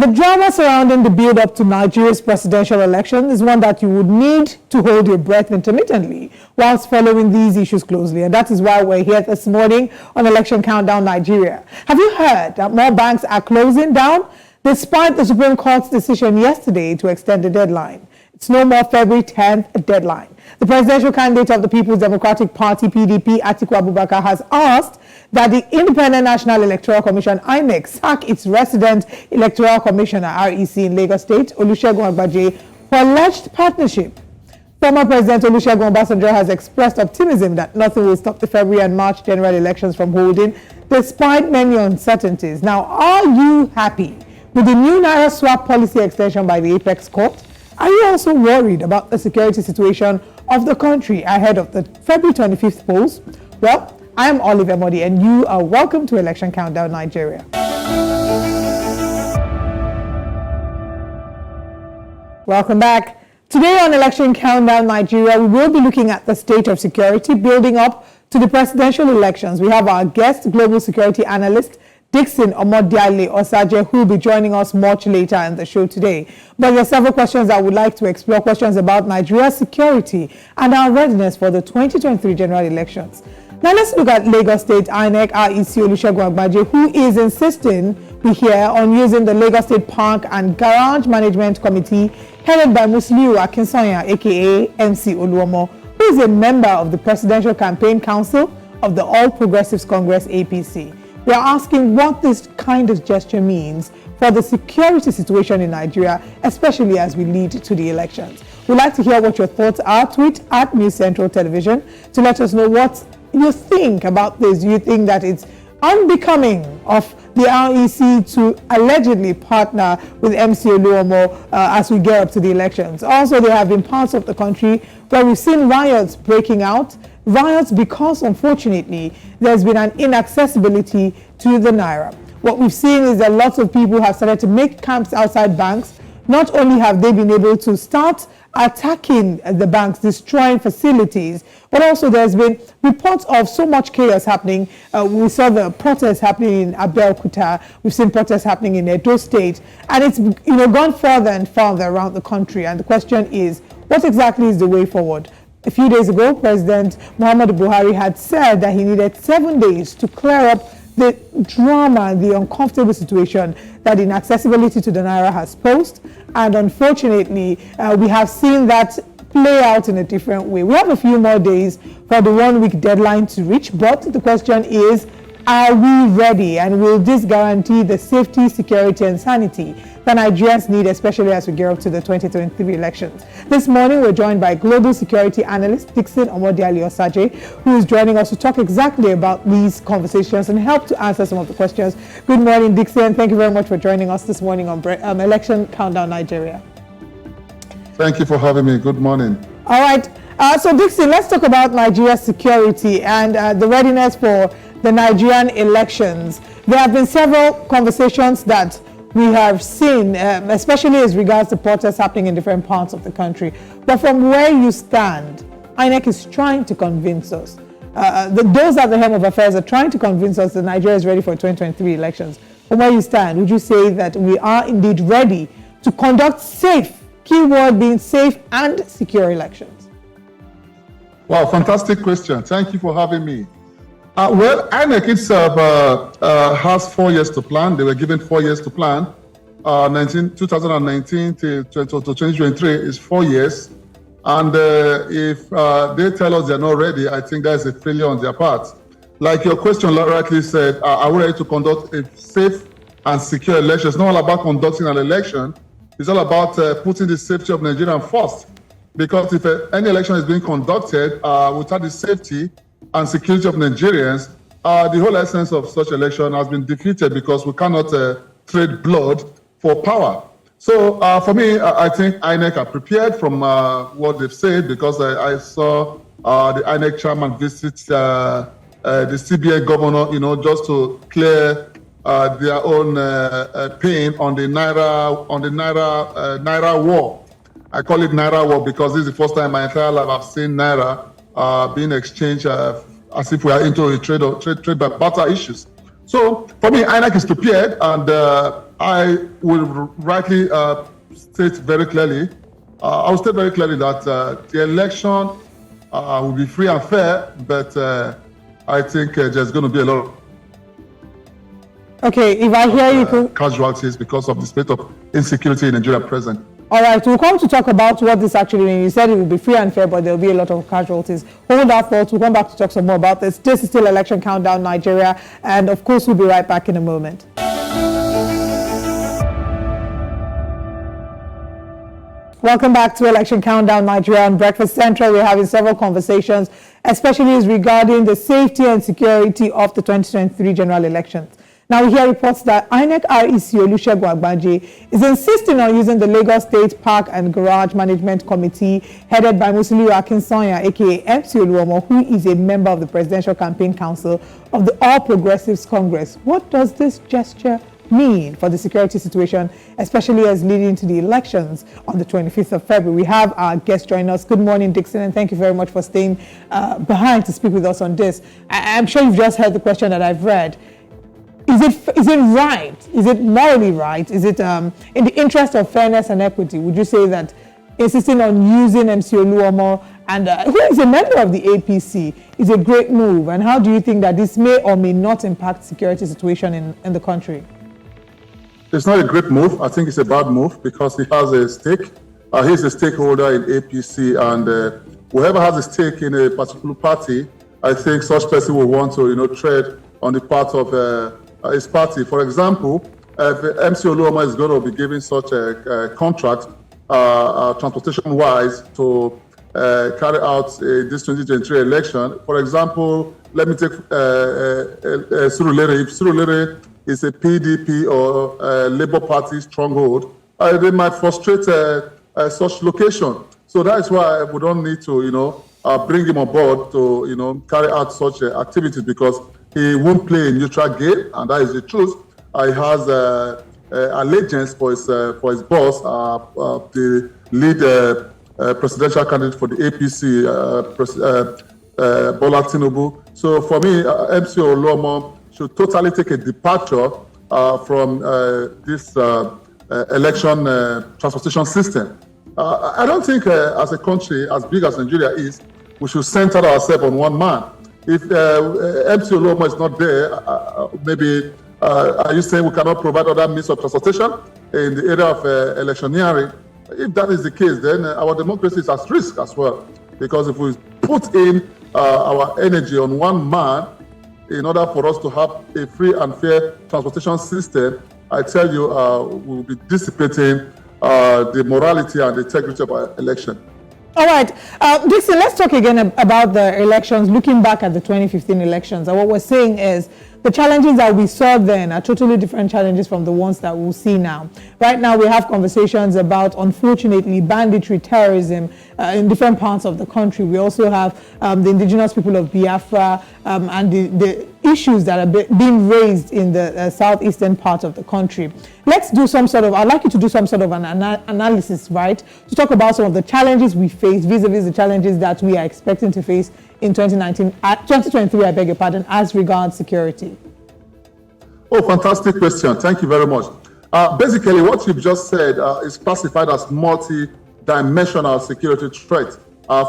The drama surrounding the build-up to Nigeria's presidential election is one that you would need to hold your breath intermittently whilst following these issues closely. And that is why we're here this morning on Election Countdown Nigeria. Have you heard that more banks are closing down despite the Supreme Court's decision yesterday to extend the deadline? It's no more February 10th deadline. The presidential candidate of the People's Democratic Party, PDP, Atiku Abubakar, has asked that the Independent National Electoral Commission, INEC, sack its resident Electoral Commissioner, REC, in Lagos State, Olusegun Agbaje, for alleged partnership. Former President Olusegun Obasanjo has expressed optimism that nothing will stop the February and March general elections from holding, despite many uncertainties. Now, are you happy with the new Naira swap policy extension by the Apex Court? Are you also worried about the security situation of the country ahead of the February 25th polls? Well, I am Oliver Modi, and you are welcome to Election Countdown Nigeria. Welcome back. Today on Election Countdown Nigeria, we will be looking at the state of security building up to the presidential elections. We have our guest, global security analyst, Dixon Omodiale Osaje, who will be joining us much later in the show today. But there are several questions I would like to explore, questions about Nigeria's security and our readiness for the 2023 general elections. Now let's look at Lagos State INEC REC Olusegun Agbaje, who is insisting we hear on using the Lagos State Park and Garage Management Committee headed by Musliu Akinsanya, aka MC Oluomo, who is a member of the Presidential Campaign Council of the All Progressives Congress APC. We are asking what this kind of gesture means for the security situation in Nigeria, especially as we lead to the elections. We'd like to hear what your thoughts are. Tweet at News Central Television to let us know what you think about this. Do you think that it's unbecoming of the REC to allegedly partner with MC Oluomo as we get up to the elections? Also, there have been parts of the country where we've seen riots breaking out. Riots because, unfortunately, there's been an inaccessibility to the Naira. What we've seen is that lots of people have started to make camps outside banks. Not only have they been able to start attacking the banks, destroying facilities, but also there's been reports of so much chaos happening. We saw the protests happening in Abeokuta. We've seen protests happening in Edo State, and it's gone further and further around the country. And the question is, what exactly is the way forward? A few days ago, President Muhammadu Buhari had said that he needed 7 days to clear up the drama and the uncomfortable situation that inaccessibility to the Naira has posed. And unfortunately, we have seen that play out in a different way. We have a few more days for the 1 week deadline to reach, but the question is, are we ready? And will this guarantee the safety, security, and sanity that Nigerians need, especially as we gear up to the 2023 elections? This morning, we're joined by global security analyst Dixon Omodiale Osaje, who is joining us to talk exactly about these conversations and help to answer some of the questions. Good morning, Dixon. Thank you very much for joining us this morning on Election Countdown Nigeria. Thank you for having me. Good morning. All right. So, Dixon, let's talk about Nigeria's security and the readiness for the Nigerian elections. There have been several conversations that we have seen, especially as regards to protests happening in different parts of the country. But from where you stand, INEC is trying to convince us. Those at the helm of affairs are trying to convince us that Nigeria is ready for 2023 elections. From where you stand, would you say that we are indeed ready to conduct safe, keyword being safe and secure elections? Wow, fantastic question. Thank you for having me. Well, INEC itself has 4 years to plan. They were given 4 years to plan. 2019 to 2023 is 4 years. And if they tell us they're not ready, I think that's a failure on their part. Like your question rightly said, are we ready to conduct a safe and secure election? It's not all about conducting an election. It's all about putting the safety of Nigerians first. Because if any election is being conducted without the safety and security of Nigerians, the whole essence of such election has been defeated because we cannot trade blood for power. So for me, I think INEC are prepared from what they've said, because I saw the INEC chairman visit the CBN governor, just to clear their own pain on the Naira war. I call it Naira war because this is the first time in my entire life I've seen Naira being exchanged as if we are into a trade by barter issues. So for me, INEC is prepared, and I will rightly state very clearly, I will state very clearly that the election will be free and fair, but I think there's going to be a lot of okay, if I hear you, casualties because of the state of insecurity in Nigeria present. All right, we'll come to talk about what this actually means. You said it will be free and fair, but there will be a lot of casualties. Hold that thought. We'll come back to talk some more about this. This is still Election Countdown Nigeria, and of course, we'll be right back in a moment. Welcome back to Election Countdown Nigeria on Breakfast Central. We're having several conversations, especially regarding the safety and security of the 2023 general elections. Now, we hear reports that INEC REC Olusegun Agbaje is insisting on using the Lagos State Park and Garage Management Committee headed by Musiliu Akinsanya, aka MC Oluomo, who is a member of the Presidential Campaign Council of the All Progressives Congress. What does this gesture mean for the security situation, especially as leading to the elections on the 25th of February? We have our guest join us. Good morning, Dixon, and thank you very much for staying behind to speak with us on this. I'm sure you've just heard the question that I've read. Is it right? Is it morally right? Is it in the interest of fairness and equity? Would you say that insisting on using MC Oluomo, and who is a member of the APC, is a great move? And how do you think that this may or may not impact security situation in the country? It's not a great move. I think it's a bad move because he has a stake. He's a stakeholder in APC, and whoever has a stake in a particular party, I think such person will want to, tread on the part of his party. For example, if MC Oluomo is going to be given such a contract, transportation-wise, to carry out this 2023 election, for example, let me take Surulere. If Surulere is a PDP or Labour Party stronghold, they might frustrate such location. So that is why we don't need to, bring him on board to, carry out such activities, because he won't play a neutral game, and that is the truth. He has allegiance for his boss, the lead presidential candidate for the APC, Bola Tinubu. So for me, MC Oluomo should totally take a departure from this election transportation system. I don't think as a country as big as Nigeria is, we should center ourselves on one man. If MC Oluomo is not there, maybe are you saying we cannot provide other means of transportation in the area of electioneering? If that is the case, then our democracy is at risk as well. Because if we put in our energy on one man in order for us to have a free and fair transportation system, I tell you, we will be dissipating the morality and the integrity of our election. All right, Dixon, let's talk again about the elections, looking back at the 2015 elections. And what we're saying is the challenges that we saw then are totally different challenges from the ones that we'll see now. Right now, we have conversations about, unfortunately, banditry, terrorism in different parts of the country. We also have the indigenous people of Biafra and the issues that are being raised in the southeastern part of the country. Let's do some sort of, I'd like you to do some sort of an analysis, right, to talk about some of the challenges we face vis-a-vis the challenges that we are expecting to face in 2023, I beg your pardon, as regards security. Oh, fantastic question. Thank you very much. Basically, what you've just said is classified as multi-dimensional security threat.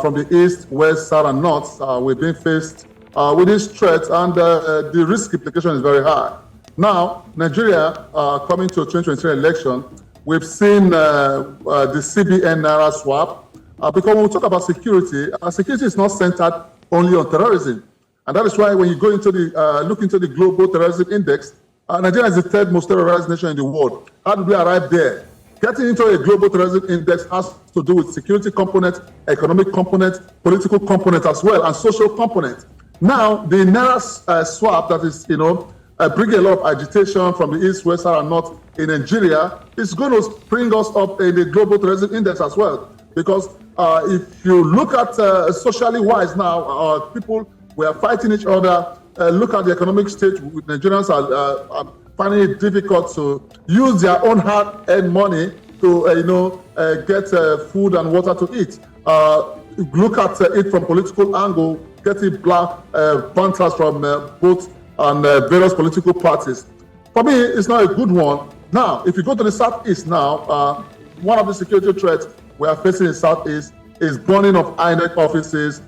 From the east, west, south, and north, we've been faced with this threat, and the risk implication is very high. Now, Nigeria, coming to a 2023 election, we've seen the CBN Naira swap, because when we talk about security, security is not centered only on terrorism. And that is why when you go into the, look into the Global Terrorism Index, Nigeria is the third most terrorized nation in the world. How did we arrive there? Getting into a Global Terrorism Index has to do with security component, economic component, political component as well, and social component. Now, the Naira swap that is, bringing a lot of agitation from the east, west, south, and north in Nigeria is going to bring us up in the Global Terrorism Index as well. Because if you look at socially wise now, people, we are fighting each other. Look at the economic state. Nigerians are finding it difficult to use their own hard-earned money to, get food and water to eat. Look at it from political angle, getting black banters from both and various political parties. For me, it's not a good one. Now, if you go to the Southeast now, one of the security threats we are facing in Southeast is burning of INEC offices,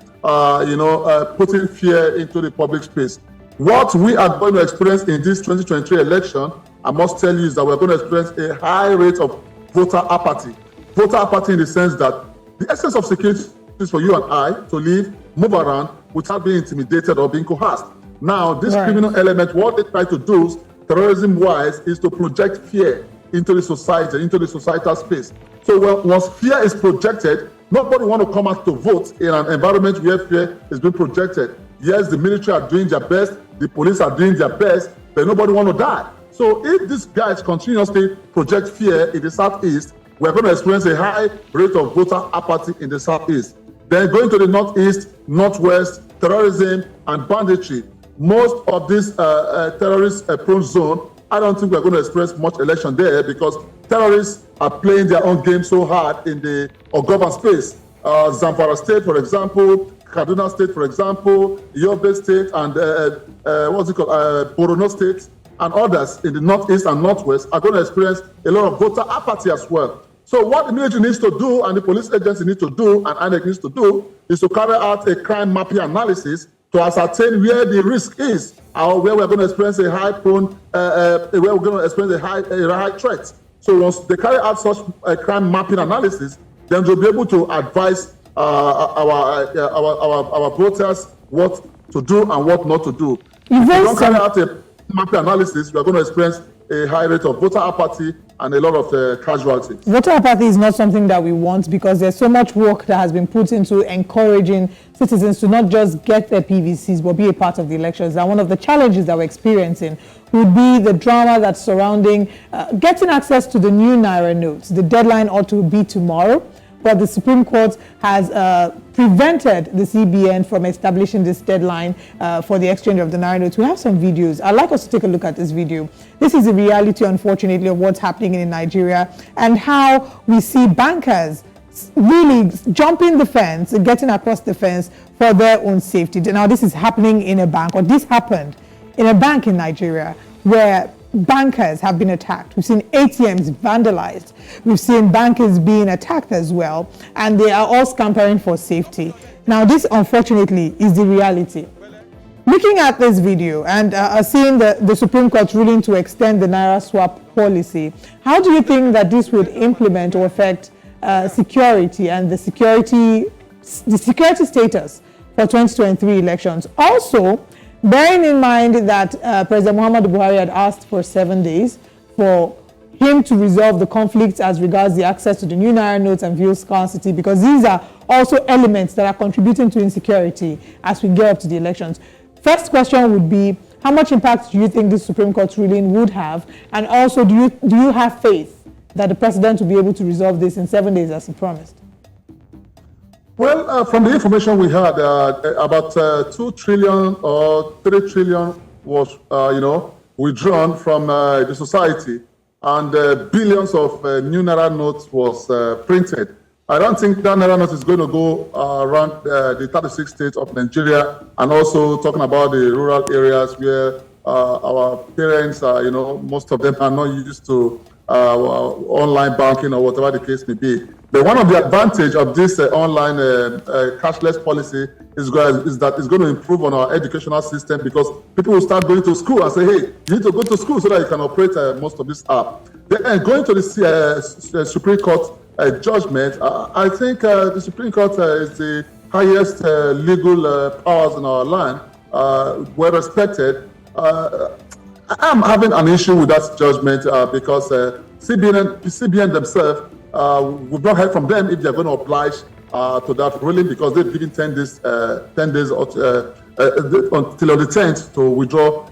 putting fear into the public space. What we are going to experience in this 2023 election, I must tell you, is that we're going to experience a high rate of voter apathy. Voter apathy in the sense that the essence of security is for you and I to live, move around without being intimidated or being coerced. Now, this criminal element, what they try to do, terrorism-wise, is to project fear into the society, into the societal space. So once fear is projected, nobody want to come out to vote in an environment where fear is being projected. Yes, the military are doing their best, the police are doing their best, but nobody want to die. So if these guys continuously project fear in the Southeast, we're going to experience a high rate of voter apathy in the Southeast. Then going to the Northeast, Northwest, terrorism and banditry. Most of this terrorist-prone zone, I don't think we're going to experience much election there because terrorists are playing their own game so hard in the Ogovan space. Zamfara State, for example, Kaduna State, for example, Yobe State, and Borno State, and others in the Northeast and Northwest are going to experience a lot of voter apathy as well. So what the military needs to do and the police agency needs to do and INEC needs to do is to carry out a crime mapping analysis to ascertain where the risk is or where we're going to experience a high high threat. So once they carry out such a crime mapping analysis, then they'll be able to advise our voters what to do and what not to do. If we don't carry out a mapping analysis, we're going to experience a high rate of voter apathy and a lot of casualties. Voter apathy is not something that we want because there's so much work that has been put into encouraging citizens to not just get their PVCs but be a part of the elections. And one of the challenges that we're experiencing would be the drama that's surrounding getting access to the new Naira notes. The deadline ought to be tomorrow, but the Supreme Court has prevented the CBN from establishing this deadline for the exchange of the Naira notes. We have some videos. I'd like us to take a look at this video. This is the reality, unfortunately, of what's happening in Nigeria and how we see bankers really jumping the fence, getting across the fence for their own safety. Now, this is happening in a bank, or this happened in a bank in Nigeria where bankers have been attacked. We've seen ATMs vandalized. We've seen bankers being attacked as well, and they are all scampering for safety. Now, this, unfortunately, is the reality. Looking at this video and seeing the Supreme Court ruling to extend the Naira swap policy, how do you think that this would implement or affect security and the security status for 2023 elections? Also, bearing in mind that President Muhammadu Buhari had asked for 7 days for him to resolve the conflicts as regards the access to the new Naira notes and fuel scarcity, because these are also elements that are contributing to insecurity as we get up to the elections. First question would be, how much impact do you think this Supreme Court ruling would have? And also, do you have faith that the president will be able to resolve this in 7 days as he promised? Well, from the information we had, about 2 trillion or 3 trillion was, withdrawn from the society, and billions of new Naira notes was printed. I don't think that Naira note is going to go around the 36 states of Nigeria, and also talking about the rural areas where our parents, most of them are not used to online banking or whatever the case may be. But one of the advantages of this online cashless policy is that it's going to improve on our educational system, because people will start going to school and say, hey, you need to go to school so that you can operate most of this app. Then going to the Supreme Court judgment, I think the Supreme Court is the highest legal powers in our land, well respected. I'm having an issue with that judgment because CBN themselves, we've not heard from them if they're going to oblige to that ruling, because they've given 10 days until on the 10th to withdraw,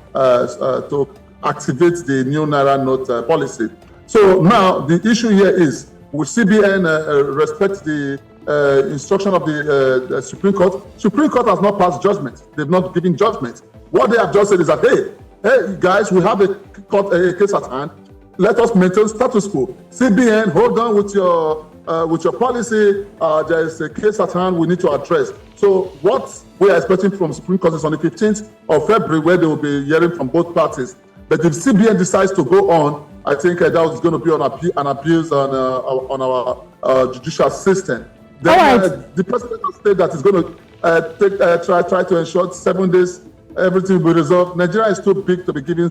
to activate the new Naira note policy. So now the issue here is, will CBN respect the instruction of the Supreme Court? Supreme Court has not passed judgment. They've not given judgment. What they have just said is that, hey guys, we have a case at hand. Let us maintain status quo. CBN, hold on with your policy. There is a case at hand we need to address. So what we are expecting from Supreme Court is on the 15th of February, where they will be hearing from both parties. But if CBN decides to go on, I think that is going to be an abuse on our judicial system. Then, the president has said that he's going to try to ensure 7 days everything will be resolved. Nigeria is too big to be giving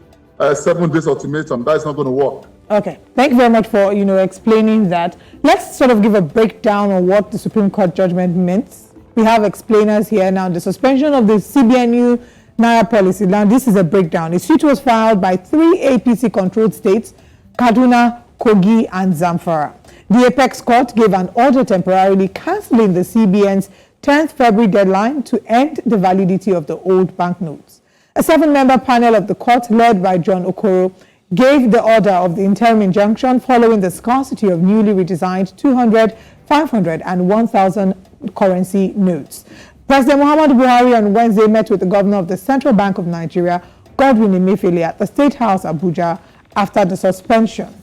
7 days ultimatum. That is not going to work. Okay, thank you very much for explaining that. Let's sort of give a breakdown on what the Supreme Court judgment meant. We have explainers here now. The suspension of the CBN Naira policy. Now, this is a breakdown. The suit was filed by 3 APC-controlled states: Kaduna, Kogi, and Zamfara. The Apex Court gave an order temporarily cancelling the CBN's 10th February deadline to end the validity of the old banknotes. A 7-member panel of the court, led by John Okoro, gave the order of the interim injunction following the scarcity of newly redesigned 200, 500, and 1,000 currency notes. President Muhammadu Buhari on Wednesday met with the governor of the Central Bank of Nigeria, Godwin Emefiele, at the State House, Abuja, after the suspension.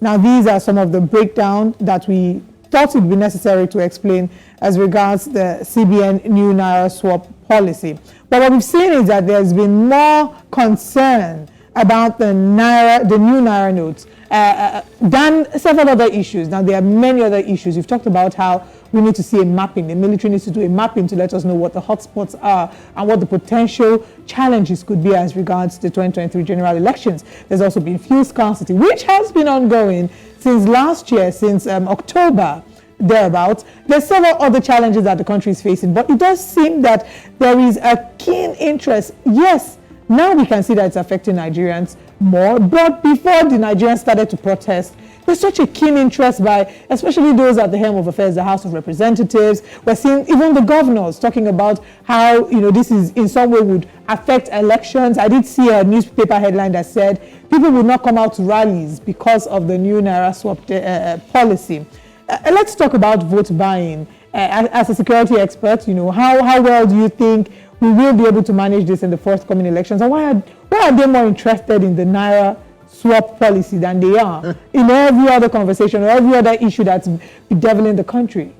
Now, these are some of the breakdown that we thought it would be necessary to explain as regards the CBN new Naira swap policy. But what we've seen is that there's been more concern about the new Naira notes than several other issues. Now, there are many other issues. We've talked about how we need to see a mapping. The military needs to do a mapping to let us know what the hotspots are and what the potential challenges could be as regards the 2023 general elections. There's also been fuel scarcity, which has been ongoing since last year, since October, thereabouts. There's several other challenges that the country is facing, but it does seem that there is a keen interest. Yes, now we can see that it's affecting Nigerians more, but before the Nigerians started to protest, there's such a keen interest by especially those at the helm of affairs, the House of Representatives. We're seeing even the governors talking about how this is in some way would affect elections. I did see a newspaper headline that said people would not come out to rallies because of the new Naira swap policy. Let's talk about vote buying. As a security expert, how well do you think we will be able to manage this in the forthcoming elections? And why are they more interested in the Naira swap policy than they are in every other conversation or every other issue that's bedeviling the country?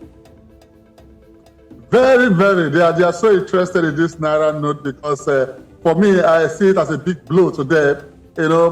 Very, very. They are so interested in this Naira note because for me, I see it as a big blow to them.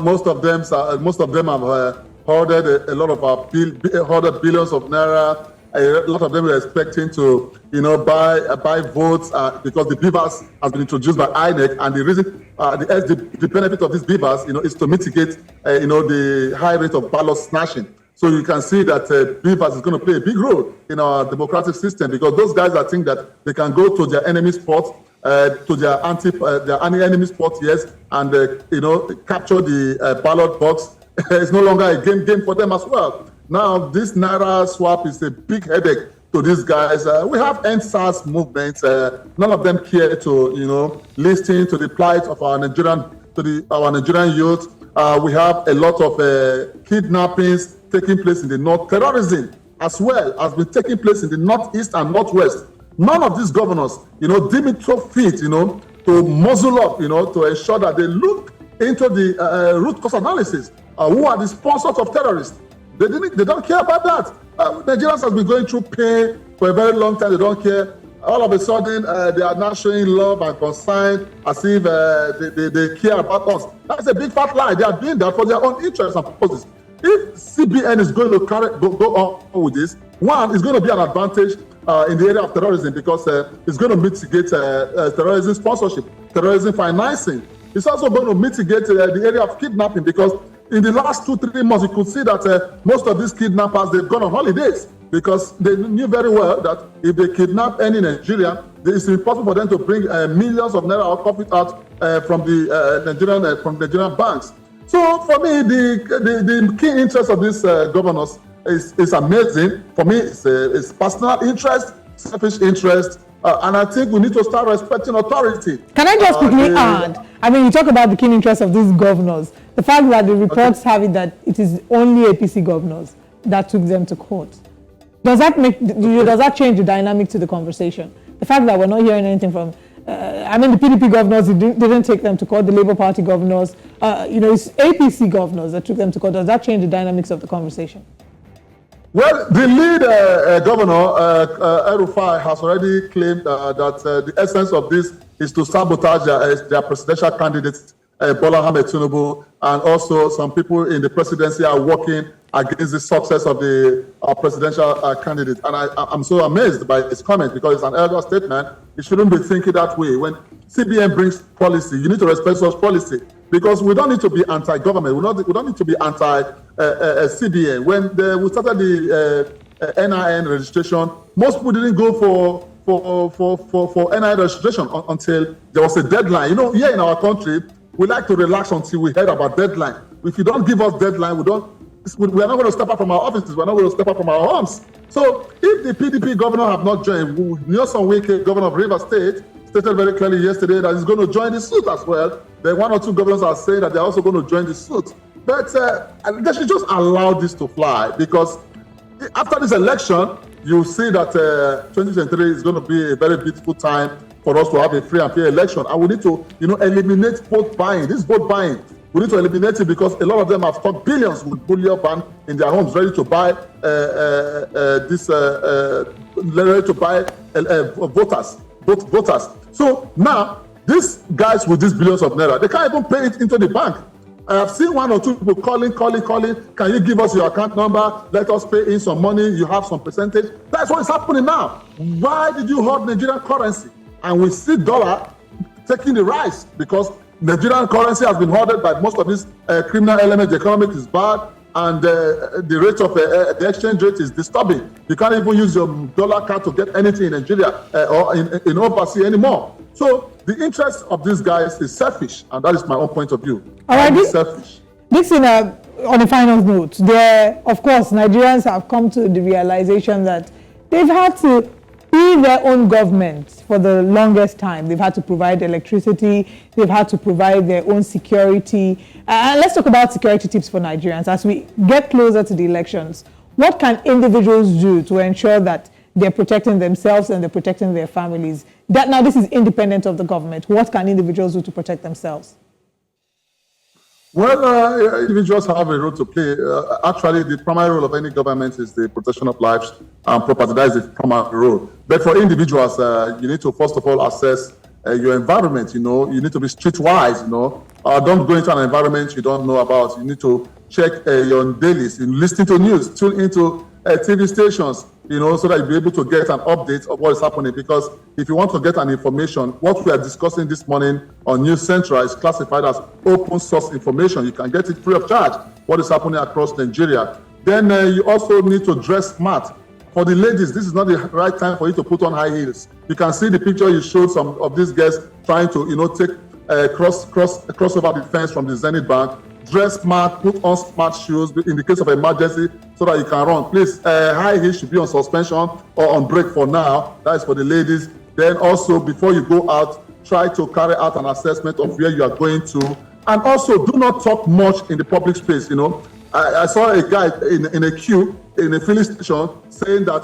Most of them have hoarded a lot of hoarded billions of Naira. A lot of them were expecting to, buy votes because the beavers has been introduced by INEC, and the reason, the benefit of these beavers, is to mitigate, the high rate of ballot snatching. So you can see that beavers is going to play a big role in our democratic system, because those guys that think that they can go to their enemy spot, to their enemy spot, yes, and capture the ballot box. It's no longer a game for them as well. Now, this Naira swap is a big headache to these guys. We have NSAS movements. None of them care to, listen to the plight of our Nigerian youth. We have a lot of kidnappings taking place in the north. Terrorism as well has been taking place in the northeast and northwest. None of these governors, deem it so fit, to muzzle up, to ensure that they look into the root cause analysis. Who are the sponsors of terrorists? They don't care about that. Nigerians have been going through pain for a very long time. They don't care. All of a sudden, they are now showing love and concern as if they care about us. That's a big fat lie. They are doing that for their own interests and purposes. If CBN is going to go on with this, one, is going to be an advantage in the area of terrorism, because it's going to mitigate terrorism sponsorship, terrorism financing. It's also going to mitigate the area of kidnapping, because in the last 2-3 months, you could see that most of these kidnappers, they've gone on holidays, because they knew very well that if they kidnap any Nigerian, it's impossible for them to bring millions of naira or profit out from the Nigerian banks. So for me, the key interest of these governors is amazing. For me, it's personal interest, selfish interest, and I think we need to start respecting authority. Can I just quickly add? I mean, you talk about the keen interest of these governors. The fact that the reports have it that it is only APC governors that took them to court. Does that change the dynamic to the conversation? The fact that we're not hearing anything from, the PDP governors didn't take them to court. The Labour Party governors, it's APC governors that took them to court. Does that change the dynamics of the conversation? Well, the lead governor, El-Rufai, has already claimed that the essence of this is to sabotage their presidential candidate, Bola Ahmed Tinubu, and also some people in the presidency are working against the success of the presidential candidate. And I'm so amazed by his comment, because it's an elder statement. You shouldn't be thinking that way. When CBN brings policy, you need to respect such policy, because we don't need to be anti-government. We don't need to be anti-CBN. When we started the NIN registration, most people didn't go for NIN registration until there was a deadline. You know, here in our country, we like to relax until we heard about deadline. If you don't give us deadline, we are not going to step out from our offices. We're not going to step out from our homes. So if the PDP governor have not joined, Nelson Wike, governor of Rivers State, stated very clearly yesterday that he's going to join the suit as well. Then one or two governors are saying that they're also going to join the suit. But they should just allow this to fly, because after this election, you see that 2023 is going to be a very beautiful time for us to have a free and fair election. And we need to, eliminate vote buying. This vote buying, we need to eliminate it, because a lot of them have spent billions with bullion ban in their homes, ready to buy voters. So now, these guys with these billions of naira, they can't even pay it into the bank. I have seen one or two people calling. Can you give us your account number? Let us pay in some money. You have some percentage. That's what is happening now. Why did you hold Nigerian currency? And we see dollar taking the rise, because Nigerian currency has been hoarded by most of these criminal elements. The economy is bad, and the rate of the exchange rate is disturbing. You can't even use your dollar card to get anything in Nigeria or in overseas anymore. So the interest of these guys is selfish, and that is my own point of view. All right, selfish. Dixon, on a final note, of course, Nigerians have come to the realization that they've had to be their own government for the longest time. They've had to provide electricity, they've had to provide their own security. And let's talk about security tips for Nigerians. As we get closer to the elections, what can individuals do to ensure that they're protecting themselves and they're protecting their families? Now this is independent of the government. What can individuals do to protect themselves? Well, individuals have a role to play. Actually, the primary role of any government is the protection of lives and property. That is the primary role. But for individuals, you need to first of all assess your environment. You need to be streetwise. Don't go into an environment you don't know about. You need to check your dailies, listen to news, tune into TV stations, so that you'll be able to get an update of what is happening. Because if you want to get an information, what we are discussing this morning on News Central is classified as open source information. You can get it free of charge, what is happening across Nigeria. Then you also need to dress smart. For the ladies, this is not the right time for you to put on high heels. You can see the picture you showed some of these guys trying to, take cross over the fence from the Zenith Bank. Dress smart, put on smart shoes in the case of emergency so that you can run. Please, high heels should be on suspension or on break for now. That is for the ladies. Then also, before you go out, try to carry out an assessment of where you are going to. And also, do not talk much in the public space. I saw a guy in a queue in a filling station saying that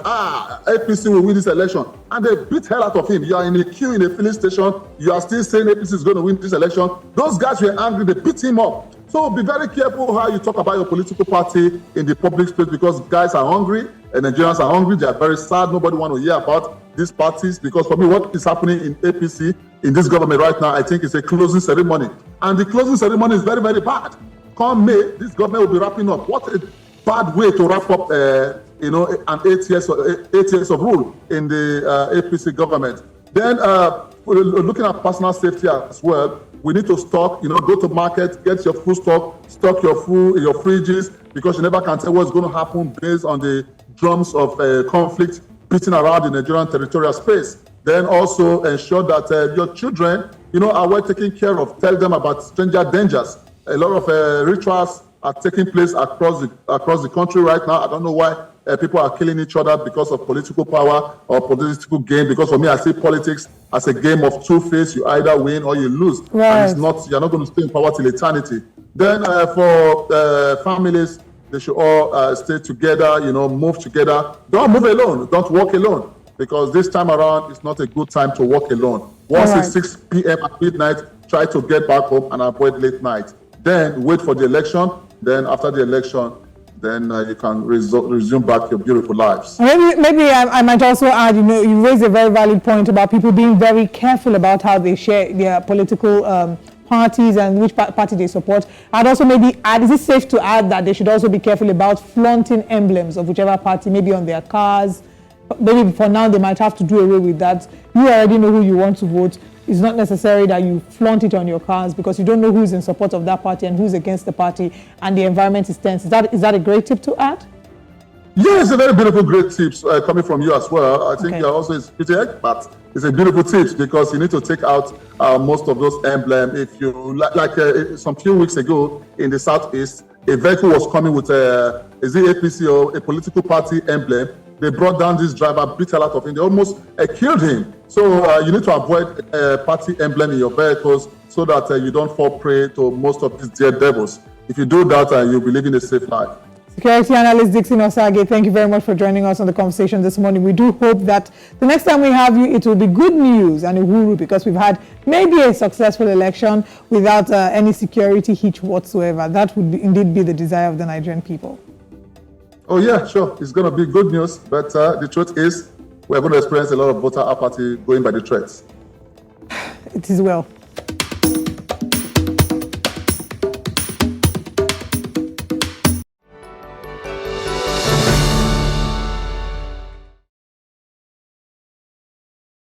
APC will win this election, and they beat hell out of him. You are in a queue in a filling station, you are still saying APC is going to win this election. Those guys were angry, they beat him up. So be very careful how you talk about your political party in the public space, because guys are hungry and Nigerians are hungry. They are very sad. Nobody want to hear about these parties, because for me, what is happening in APC, in this government right now, I think it's a closing ceremony. And the closing ceremony is very, very bad. Come May, this government will be wrapping up. What a bad way to wrap up, an 8 years of rule in the APC government. Then looking at personal safety as well, we need to stock, go to market, get your food stock your food, your fridges, because you never can tell what's going to happen based on the drums of conflict beating around the Nigerian territorial space. Then also ensure that your children, are well taken care of. Tell them about stranger dangers. A lot of rituals are taking place across the country right now. I don't know why people are killing each other because of political power or political gain. Because for me, I see politics as a game of two faces. You either win or you lose. Right. And you're not going to stay in power till eternity. Then for families, they should all stay together, move together. Don't move alone. Don't walk alone. Because this time around, it's not a good time to walk alone. Once it's 6 p.m. at midnight, try to get back home and avoid late night. Then wait for the election. Then after the election, then you can resume back your beautiful lives. Maybe I might also add, you raised a very valid point about people being very careful about how they share their political parties and which party they support. I'd also maybe add, is it safe to add that they should also be careful about flaunting emblems of whichever party, maybe on their cars? Maybe for now they might have to do away with that. You already know who you want to vote. It's not necessary that you flaunt it on your cars because you don't know who's in support of that party and who's against the party, and the environment is tense. Is that a great tip to add? Yeah, it's a very beautiful, great tips coming from you as well. I think you're also a pretty expert. It's a beautiful tips because you need to take out most of those emblems. If you some few weeks ago in the southeast, a vehicle was coming with is it APC or a political party emblem. They brought down this driver, beat a lot of him. They almost killed him. So you need to avoid party emblem in your vehicles so that you don't fall prey to most of these daredevils. If you do that, you'll be living a safe life. Security analyst Dixon Osage, thank you very much for joining us on the conversation this morning. We do hope that the next time we have you, it will be good news and a woo-woo, because we've had maybe a successful election without any security hitch whatsoever. That would indeed be the desire of the Nigerian people. Oh yeah, sure. It's going to be good news, but the truth is we're going to experience a lot of voter apathy going by the threats. It is well.